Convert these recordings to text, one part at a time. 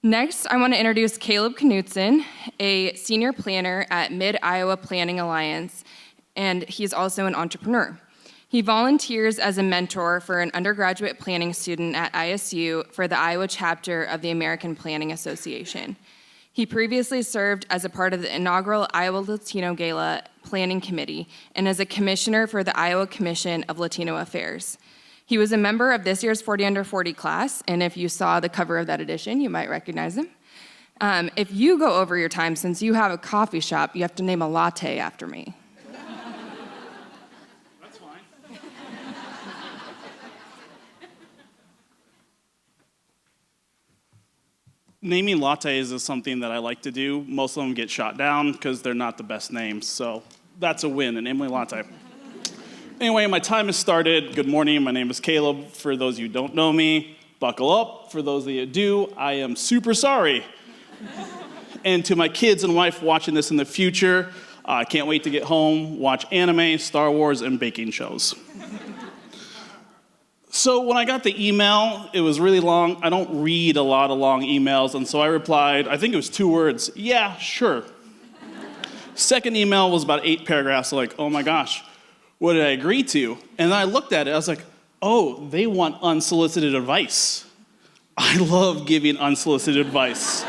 Next, I want to introduce Caleb Knutson, a senior planner at Mid-Iowa Planning Alliance, and he's also an entrepreneur. He volunteers as a mentor for an undergraduate planning student at ISU for the Iowa chapter of the American Planning Association. He previously served as a part of the inaugural Iowa Latino Gala Planning Committee and as a commissioner for the Iowa Commission of Latino Affairs. He was a member of this year's 40 Under 40 class, and if you saw the cover of that edition, you might recognize him. If you go over your time, since you have a coffee shop, you have to name a latte after me. That's fine. Naming lattes is something that I like to do. Most of them get shot down because they're not the best names, so that's a win, an Emily latte. Anyway, my time has started. Good morning, my name is Caleb. For those of you who don't know me, buckle up. For those of you who do, I am super sorry. And to my kids and wife watching this in the future, I can't wait to get home, watch anime, Star Wars, and baking shows. So when I got the email, it was really long. I don't read a lot of long emails, and so I replied, I think it was 2 words, yeah, sure. Second email was about 8 paragraphs, like, oh my gosh. What did I agree to? And then I looked at it, I was like, oh, they want unsolicited advice. I love giving unsolicited advice.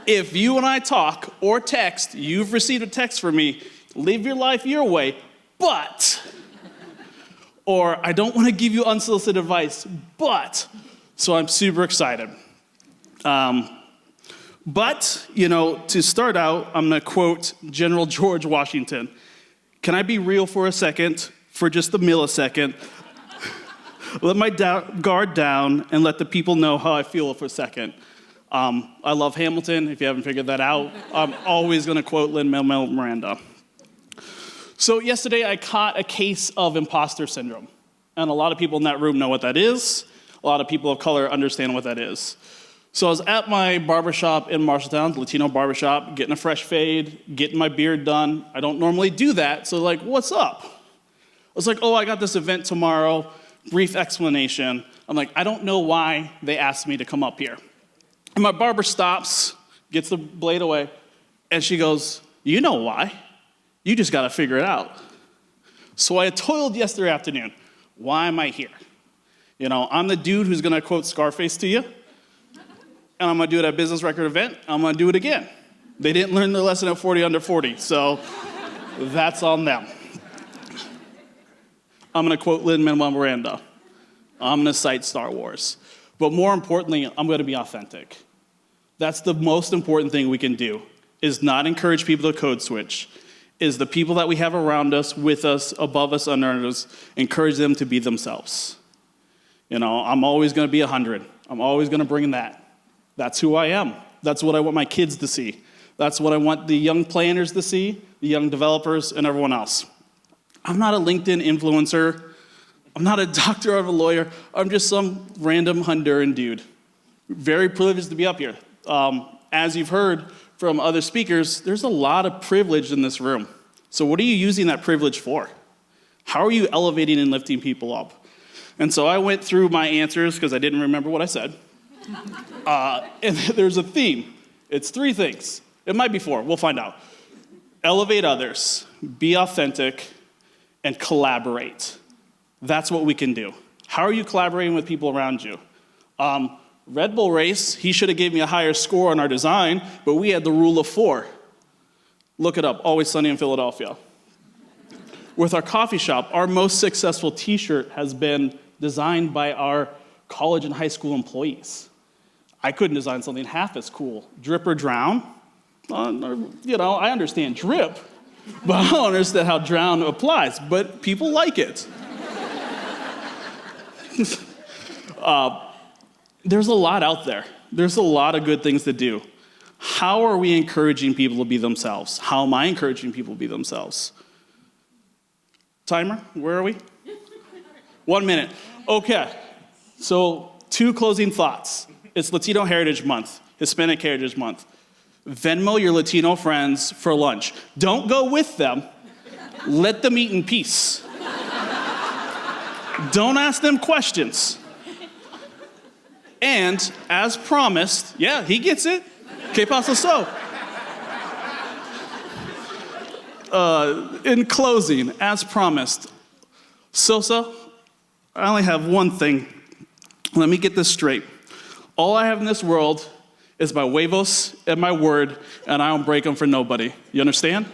If you and I talk or text, you've received a text from me, live your life your way, but, or I don't want to give you unsolicited advice, but, so I'm super excited. But, to start out, I'm going to quote General George Washington. Can I be real for a second, for just a millisecond? Let my guard down and let the people know how I feel for a second. I love Hamilton, if you haven't figured that out. I'm always going to quote Lin-Manuel Miranda. So yesterday I caught a case of imposter syndrome. And a lot of people in that room know what that is. A lot of people of color understand what that is. So I was at my barbershop in Marshalltown, Latino barbershop, getting a fresh fade, getting my beard done. I don't normally do that, so like, what's up? I was like, oh, I got this event tomorrow, brief explanation. I'm like, I don't know why they asked me to come up here. And my barber stops, gets the blade away, and she goes, you know why. You just gotta figure it out. So I toiled yesterday afternoon. Why am I here? I'm the dude who's gonna quote Scarface to you. And I'm going to do it at a business record event. I'm going to do it again. They didn't learn their lesson at 40 Under 40, so that's on them. I'm going to quote Lin-Manuel Miranda. I'm going to cite Star Wars. But more importantly, I'm going to be authentic. That's the most important thing we can do, is not encourage people to code switch, is the people that we have around us, with us, above us, under us, encourage them to be themselves. I'm always going to be 100. I'm always going to bring that. That's who I am. That's what I want my kids to see. That's what I want the young planners to see, the young developers, and everyone else. I'm not a LinkedIn influencer. I'm not a doctor or a lawyer. I'm just some random Honduran dude. Very privileged to be up here. As you've heard from other speakers, there's a lot of privilege in this room. So what are you using that privilege for? How are you elevating and lifting people up? And so I went through my answers because I didn't remember what I said. And there's a theme. It's 3 things. It might be 4. We'll find out. Elevate others, be authentic, and collaborate. That's what we can do. How are you collaborating with people around you? Red Bull race, he should have gave me a higher score on our design, but we had the rule of 4. Look it up, Always Sunny in Philadelphia. With our coffee shop, our most successful t-shirt has been designed by our college and high school employees. I couldn't design something half as cool. Drip or drown? I understand drip, but I don't understand how drown applies, but people like it. There's a lot out there. There's a lot of good things to do. How are we encouraging people to be themselves? How am I encouraging people to be themselves? Timer, where are we? 1 minute. Okay, so 2 closing thoughts. It's Latino Heritage Month, Hispanic Heritage Month. Venmo your Latino friends for lunch. Don't go with them. Let them eat in peace. Don't ask them questions. And as promised, yeah, he gets it. Que pasa so? In closing, as promised, Sosa, I only have one thing. Let me get this straight. All I have in this world is my huevos and my word, and I don't break them for nobody. You understand?